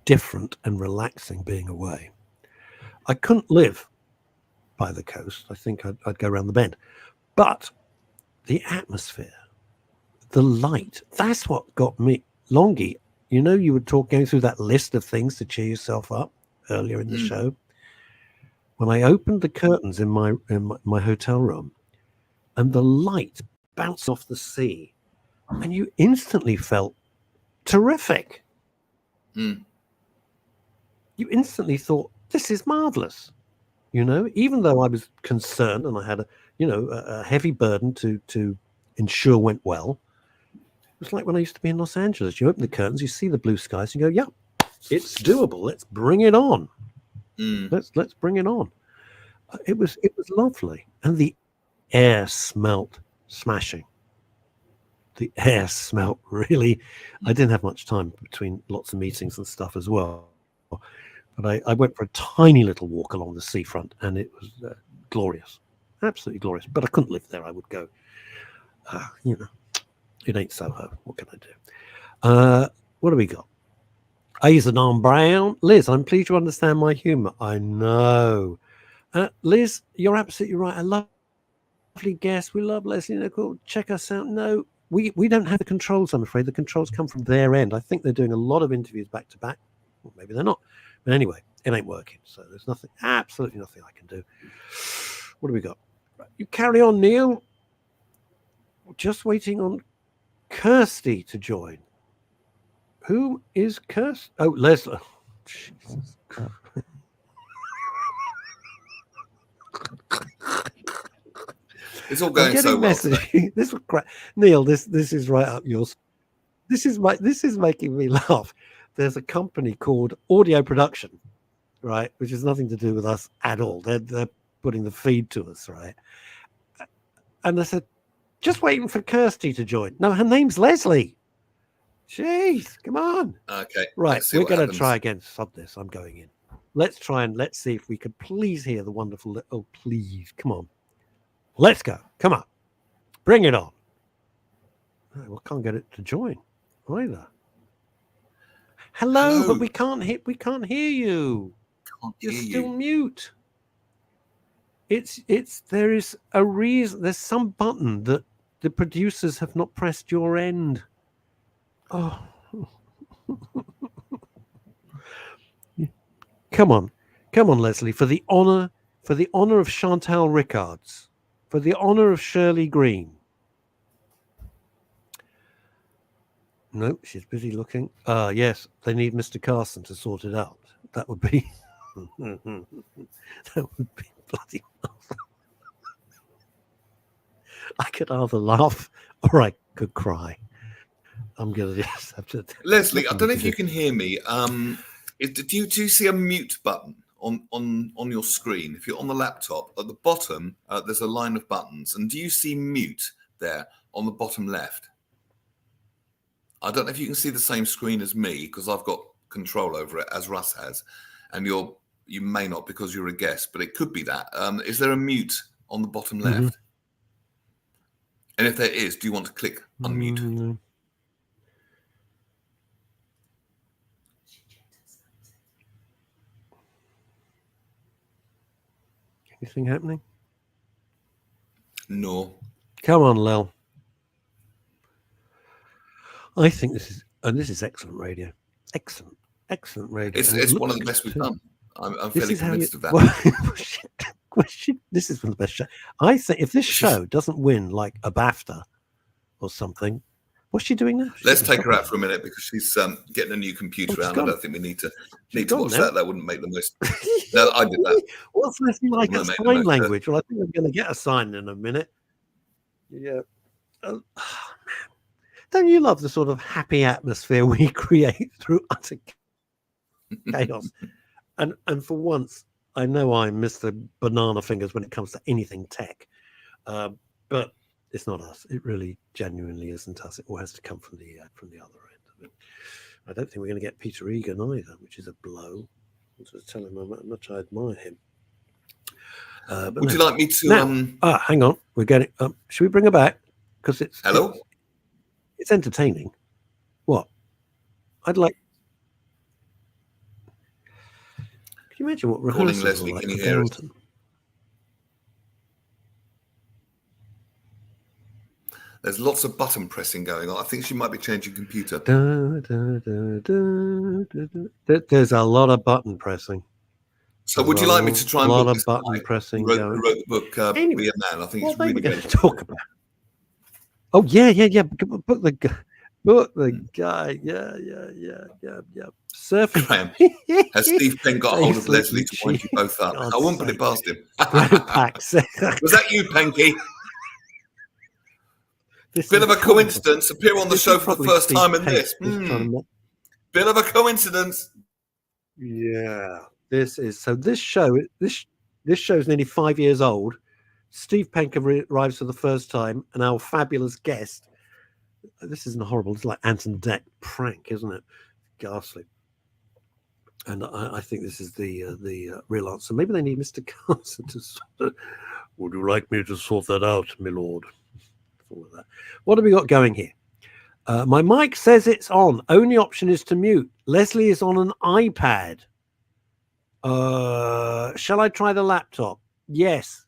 different and relaxing being away. I couldn't live by the coast. I think I'd go around the bend. But the atmosphere, the light, that's what got me. Longie, you know, you were going through that list of things to cheer yourself up earlier in the show. When I opened the curtains in my hotel room and the light bounced off the sea, and you instantly felt terrific. You instantly thought, this is marvelous. You know, even though I was concerned and I had a heavy burden to ensure went well. It was like when I used to be in Los Angeles. You open the curtains, you see the blue skies, and you go, yeah, it's doable. Let's bring it on. Let's bring it on. It was lovely. And the air smelt smashing. The air smelt really. I didn't have much time between lots of meetings and stuff as well. But I went for a tiny little walk along the seafront, and it was glorious, absolutely glorious. But I couldn't live there. I would go, you know, it ain't Soho. What can I do? What do we got? Aizen Brown. Liz, I'm pleased you understand my humour. I know. Liz, you're absolutely right. A lovely guest. We love Lesley Nichol. Check us out. No, we don't have the controls, I'm afraid. The controls come from their end. I think they're doing a lot of interviews back to back. Well, maybe they're not. But anyway, it ain't working. So there's nothing, absolutely nothing I can do. What do we got? You carry on, Neil. Just waiting on Kirsty to join. Who is Kirsty? Oh, Lesley. Jesus Christ. It's all going so well today. This was great. Neil, this is right up yours. This is making me laugh. There's a company called Audio Production, right, which has nothing to do with us at all. They're putting the feed to us, right? And I said, just waiting for Kirsty to join. No, her name's Lesley. Jeez, come on. Okay. Right, we're going to try again. Sod this. I'm going in. Let's see if we could please hear the wonderful. Oh, please, come on. Let's go. Come on. Bring it on. Oh, well, can't get it to join either. Hello, but we can't hear you. You're still mute. There is a reason. There's some button that the producers have not pressed your end. Oh. Come on, Lesley, for the honor of Chantal Rickards, for the honor of Shirley Green. No, she's busy looking. Yes, they need Mr. Carson to sort it out. That would be bloody awful. I could either laugh or I could cry. I'm gonna just have to. Lesley, I don't know if you can hear me. Do you see a mute button on your screen? If you're on the laptop, at the bottom, there's a line of buttons. And do you see mute there on the bottom left? I don't know if you can see the same screen as me, because I've got control over it, as Russ has. And you may not, because you're a guest, but it could be that. Is there a mute on the bottom left? Mm-hmm. And if there is, do you want to click unmute? Mm-hmm. Anything happening? No. Come on, Lel. I think this is excellent radio. Excellent radio. It's one of the best we've done. I'm fairly convinced of that. This is one of the best shows. I think if this show doesn't win like a BAFTA or something, What's she doing now? Let's take her out for a minute because she's getting a new computer out. I don't think we need to watch that. That wouldn't make the most. No, I did that. What's Lesley like at sign language? Well, I think I'm going to get a sign in a minute. Yeah. Oh, man. Don't you love the sort of happy atmosphere we create through utter chaos? And for once, I know I'm Mr. Banana Fingers when it comes to anything tech, but it's not us. It really genuinely isn't us. It all has to come from the other end of it. I don't think we're going to get Peter Egan either, which is a blow. I'm just telling him how much I admire him. Would you like me to? Hang on. We're getting. Should we bring her back? Because it's hello. It's entertaining. What? I'd like. Can you imagine what rehearsals Lesley, like can you hear us? There's lots of button pressing going on. I think she might be changing computer. There's a lot of button pressing. So would you like me to try and a lot of button pressing? Who wrote the book, anyway, Be a Man? I think it's really going to talk about. Oh yeah. Book the guy. Yeah. Surfing. Graham, has Steve Penn got hold of Lesley to wind you both up? I won't put it past him. Was that you, Penky? Bit of a coincidence. Appear on the show for the first time in this. Bit of a coincidence. Yeah. This show is nearly 5 years old. Steve Penk arrives for the first time, and our fabulous guest. This isn't horrible. It's like Anton Deck prank, isn't it? Ghastly. And I think this is the real answer. Maybe they need Mr. Carson to sort of. Would you like me to sort that out, my lord? All of that. What have we got going here? My mic says it's on. Only option is to mute. Lesley is on an iPad. Shall I try the laptop? Yes.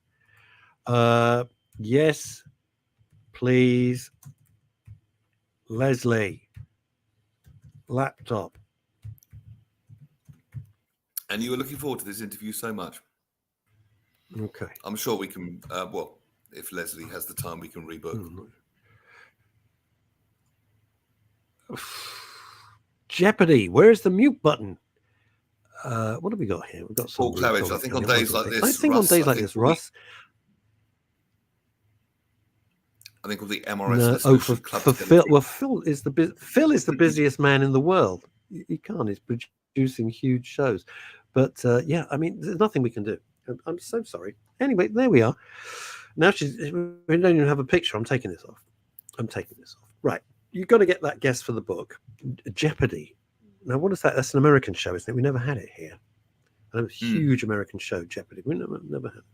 Yes, please. Lesley. Laptop. And you were looking forward to this interview so much. Okay. I'm sure we can, if Lesley has the time, we can rebook. Jeopardy. Where's the mute button? What have we got here? We've got some. Paul Claridge. I think on days like this. On days like this, Russ. I think with the MRS. For Phil. Well, Phil is the busiest man in the world. He can't. He's producing huge shows. But yeah, I mean, there's nothing we can do. I'm so sorry. Anyway, there we are. Now we don't even have a picture. I'm taking this off. Right. You've got to get that guess for the book. Jeopardy. Now, what is that? That's an American show, isn't it? We never had it here. A huge American show, Jeopardy. We never had it.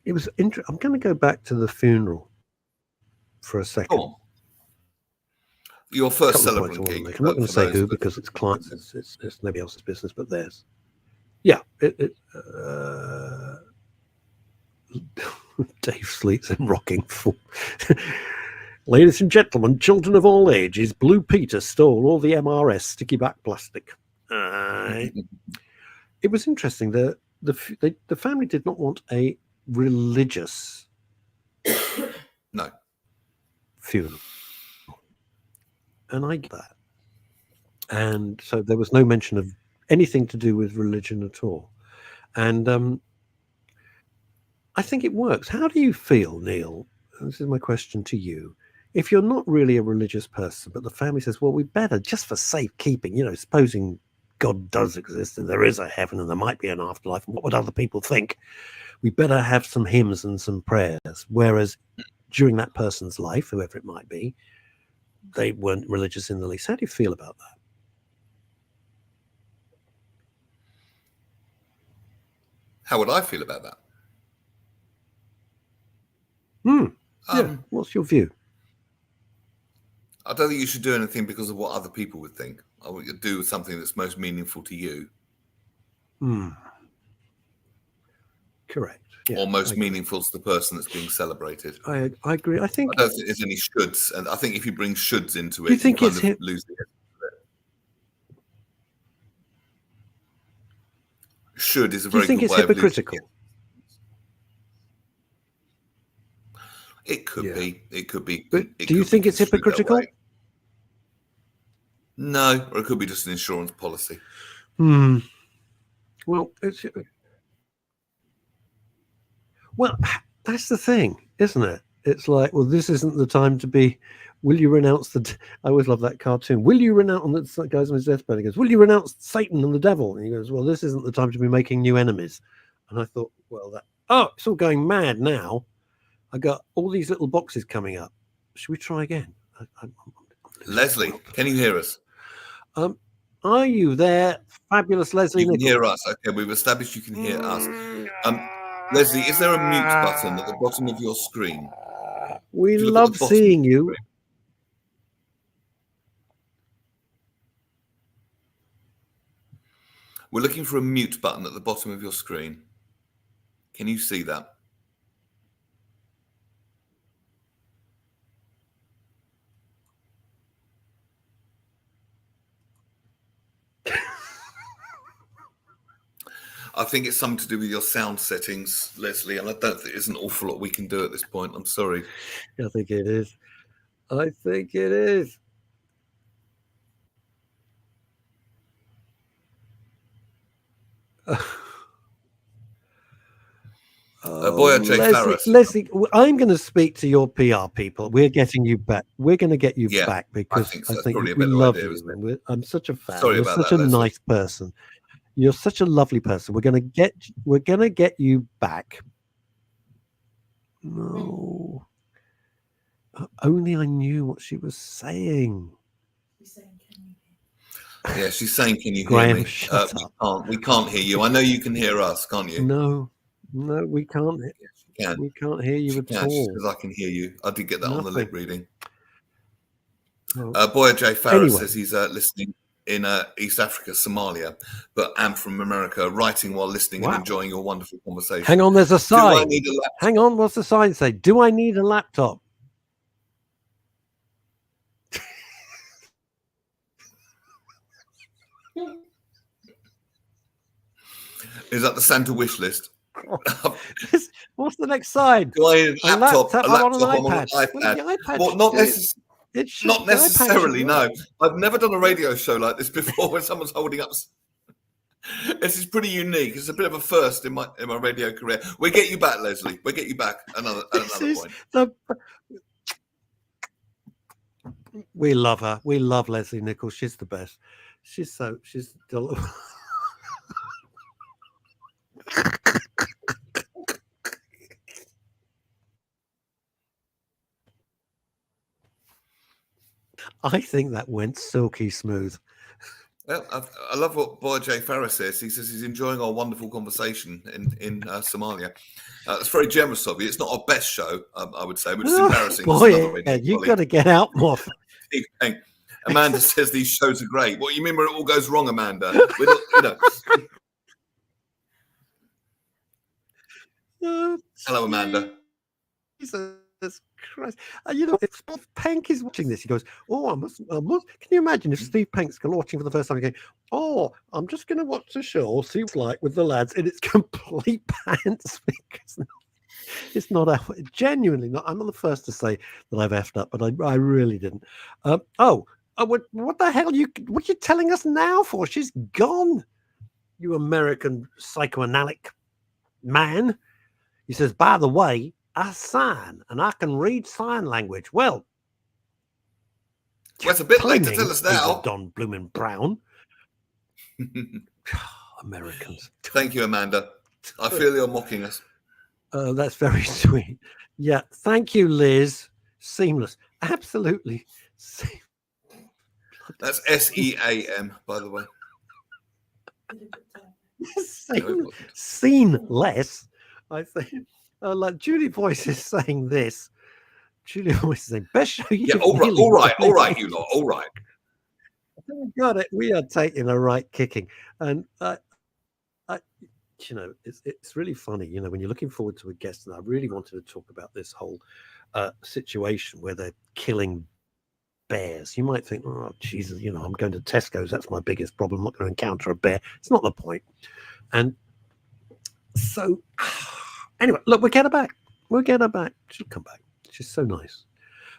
It was interesting. I'm going to go back to the funeral for a second. Oh. Your first celebrant gig. I'm not going to say who because it's clients. It's nobody else's business but theirs. Yeah. Dave Sleet's in rocking full. Ladies and gentlemen, children of all ages, Blue Peter stole all the MRS sticky back plastic. It was interesting. The family did not want a religious funeral. And I get that. And so there was no mention of anything to do with religion at all. And I think it works. How do you feel, Neil? This is my question to you. If you're not really a religious person, but the family says, well, we better, just for safekeeping, supposing God does exist and there is a heaven and there might be an afterlife, and what would other people think? We better have some hymns and some prayers. Whereas during that person's life, whoever it might be, they weren't religious in the least. How do you feel about that? How would I feel about that? What's your view? I don't think you should do anything because of what other people would think. I want you to do something that's most meaningful to you. Correct. Yeah, or most meaningful to the person that's being celebrated. I agree. I don't think there's any shoulds, and I think if you bring shoulds into it, you think it's lose the essence of it. Should is a very good way of losing it. hypocritical? It could be. It could be. But do you think it's hypocritical? No, or it could be just an insurance policy. Well, that's the thing, isn't it? It's like, well, this isn't the time to be. Will you renounce the? I always love that cartoon. Will you renounce? On the guy's on his deathbed. He goes, "Will you renounce Satan and the devil?" And he goes, "Well, this isn't the time to be making new enemies." And I thought, well, it's all going mad now. I got all these little boxes coming up. Should we try again? Lesley, can you hear us? Are you there, fabulous Lesley? You can hear us. Okay, we've established you can hear us. Lesley, is there a mute button at the bottom of your screen? We love seeing you. We're looking for a mute button at the bottom of your screen. Can you see that? I think it's something to do with your sound settings, Lesley, and I don't think there's an awful lot we can do at this point. I'm sorry. I think it is. I think it is. Lesley, I'm going to speak to your PR people. We're getting you back. We're going to get you back because I think we love you. I'm such a fan. You're such a nice person. You're such a lovely person. We're going to get you back. No. Only I knew what she was saying. Yeah, she's saying, "Can you Graham, hear me?" Shut up. We can't hear you. I know you can hear us, can't you? No, we can't. Yes, we can't hear you at all. Because I can hear you. I did get that on the lip reading. Boyer J. Farah says he's listening in East Africa, Somalia, but am from America, writing while listening and enjoying your wonderful conversation. Hang on, there's a sign. Hang on, what's the sign say? Do I need a laptop? Is that the Santa wish list? What's the next sign? Do I need a laptop? I'm on an iPad. Well, not necessarily. No, I've never done a radio show like this before, where someone's holding up. This is pretty unique. It's a bit of a first in my radio career. We'll get you back, Lesley. We'll get you back another point. We love her. We love Lesley Nichol. She's the best. She's I think that went silky smooth. Well, I love what Boyer J. Farah says. He says he's enjoying our wonderful conversation in Somalia. It's very generous of you. It's not our best show, I would say, but it's embarrassing. Boy, you've got to get out more. Amanda says these shows are great. What you mean where it all goes wrong, Amanda? Hello, Amanda. Jesus Christ. If Steve Pank is watching this, he goes, "Oh, I must." Can you imagine if Steve Pank's watching for the first time again? "Oh, I'm just going to watch the show, see what it's like with the lads," and it's complete pants because it's not genuinely not. I'm not the first to say that I've effed up, but I really didn't. What the hell? What are you telling us now for? She's gone. You American psychoanalytic man. He says, "By the way, I sign and I can read sign language." Well, it's a bit late to tell us now. Don Bloomin' Brown. Americans. Thank you, Amanda. I feel you're mocking us. That's very sweet. Yeah, thank you, Liz. Seamless. Absolutely. That's SEAM, by the way. Seamless. I think. Like Julie Voice is saying this. Julie Voice is saying, "Best show you." Yeah, all right, you lot, all right. We got it. We are taking a right kicking, and it's really funny. When you're looking forward to a guest, and I really wanted to talk about this whole situation where they're killing bears. You might think, "Oh, Jesus, I'm going to Tesco's. That's my biggest problem. I'm not going to encounter a bear." It's not the point, and so. Anyway, look, we'll get her back. She'll come back. which is so nice.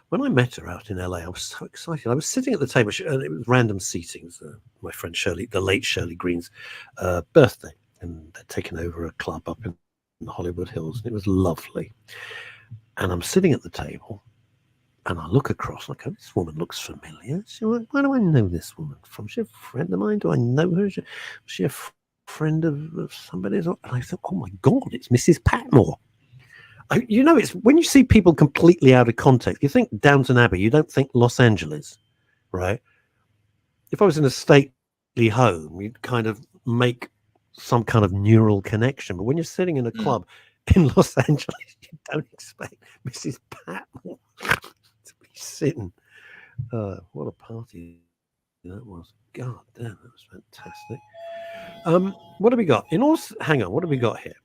When I met her out in LA, I was so excited. I was sitting at the table, and it was random seating. It was my friend Shirley, the late Shirley Green's birthday, and they'd taken over a club up in the Hollywood Hills, and it was lovely. And I'm sitting at the table, and I look across, and I go, this woman looks familiar. Why do I know this woman from? Is she a friend of mine? Do I know her? Is she a friend of somebody's? And I thought, oh my God, it's Mrs. Patmore. It's when you see people completely out of context, you think Downton Abbey, you don't think Los Angeles, right? If I was in a stately home, you'd kind of make some kind of neural connection. But when you're sitting in a club in Los Angeles, you don't expect Mrs. Patmore to be sitting. What a party that was. God damn, that was fantastic. What have we got? Hang on, what have we got here?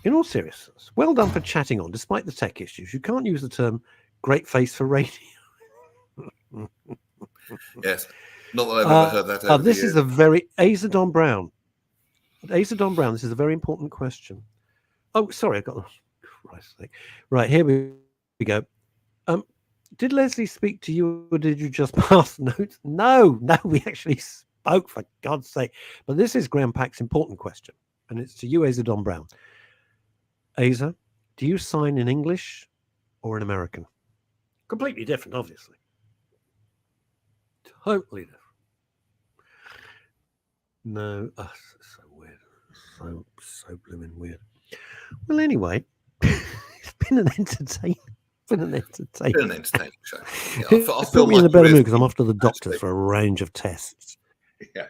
In all seriousness, well done for chatting on, despite the tech issues. You can't use the term great face for radio. Yes. Not that I've ever heard that. This is a very Azadon Brown. Azadon Brown, this is a very important question. Oh, sorry, I got Christ's sake. Right, here we go. Did Lesley speak to you, or did you just pass notes? No, we actually spoke, for God's sake. But this is Graham Pack's important question, and it's to you, Azadon Brown. Asa, do you sign in English or in American? Completely different, obviously. Totally different. No, so weird. So blooming weird. Well, anyway, it's been an entertaining show. Yeah, I put me in a better mood because I'm off to the doctor for a range of tests. Yeah.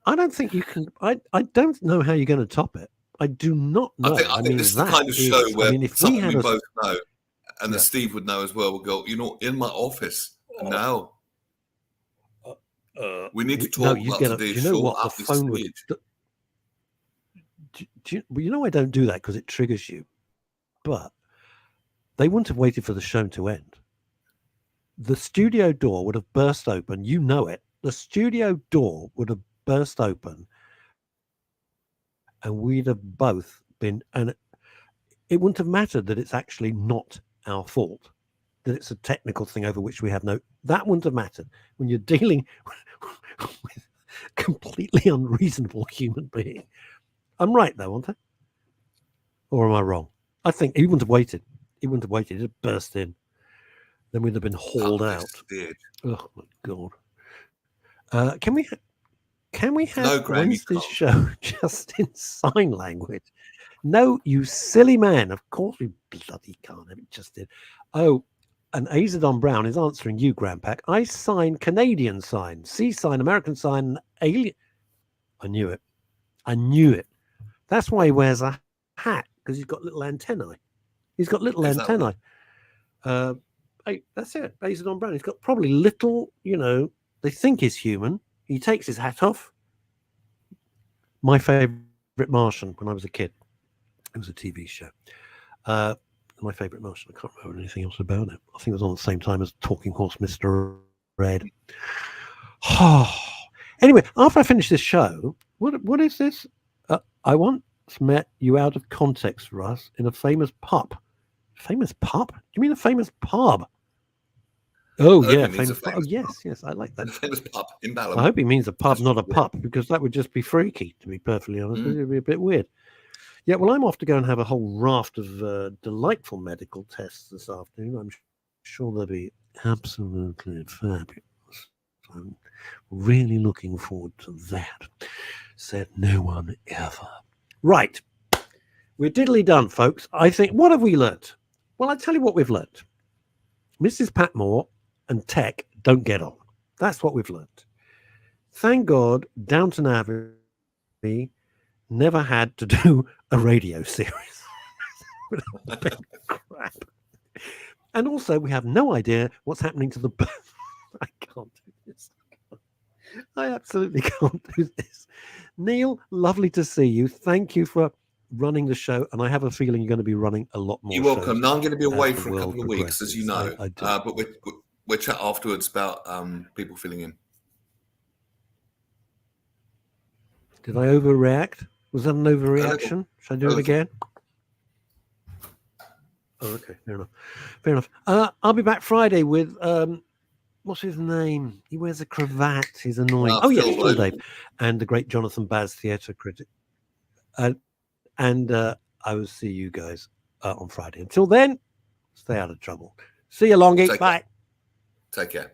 I don't think you can. I don't know how you're going to top it. I do not know. I think this is the kind of show where something we both know, and that Steve would know as well, will go, in my office now. We need to talk about today's show. What? The phone would. I don't do that because it triggers you. But they wouldn't have waited for the show to end. The studio door would have burst open. You know it. The studio door would have burst open. And we'd have both been, and it wouldn't have mattered that it's actually not our fault, that it's a technical thing over which we have that wouldn't have mattered when you're dealing with a completely unreasonable human being. I'm right though, aren't I? Or am I wrong? I think he wouldn't have waited. He'd have burst in. Then we'd have been hauled out. Oh my God. Can we have Wednesday's show just in sign language? No, you silly man. Of course we bloody can't have it just in. Oh, and Azadon Brown is answering you, Grandpack. I sign Canadian sign, C sign, American sign, alien. I knew it. That's why he wears a hat, because he's got little antennae. Antennae. Hey, that's it. Azadon Brown. He's got probably little, they think he's human. He takes his hat off. My favorite Martian when I was a kid. It was a TV show. My favorite Martian. I can't remember anything else about it. I think it was on the same time as Talking Horse, Mr. Red. Anyway, after I finish this show, what is this? I once met you out of context, Russ, in a famous pub. Famous pub? Do you mean a famous pub? Oh, yeah. Famous pub. Oh, yes. I like that. Famous pub in Balham. I hope he means a pub, not a pup, because that would just be freaky, to be perfectly honest. It would be a bit weird. Yeah, well, I'm off to go and have a whole raft of delightful medical tests this afternoon. I'm sure they'll be absolutely fabulous. I'm really looking forward to that. Said no one ever. Right. We're diddly done, folks. I think, what have we learnt? Well, I'll tell you what we've learnt. Mrs. Patmore and tech don't get on. That's what we've learnt. Thank God Downton Abbey never had to do a radio series. Crap. And also, we have no idea what's happening to the... I can't do this. I absolutely can't do this. Neil, lovely to see you. Thank you for running the show, and I have a feeling you're going to be running a lot more. You're welcome. Now I'm going to be away for a couple of weeks, as you know. But we'll chat afterwards about people filling in. Did I overreact? Was that an overreaction? Should I do it again? Oh, okay, fair enough. Fair enough. I'll be back Friday with what's his name? He wears a cravat. He's annoying. Oh yes, Phil Dave, and the great Jonathan Baz, theatre critic. And I will see you guys on Friday. Until then, stay out of trouble. See you, Longie. Bye. Take care.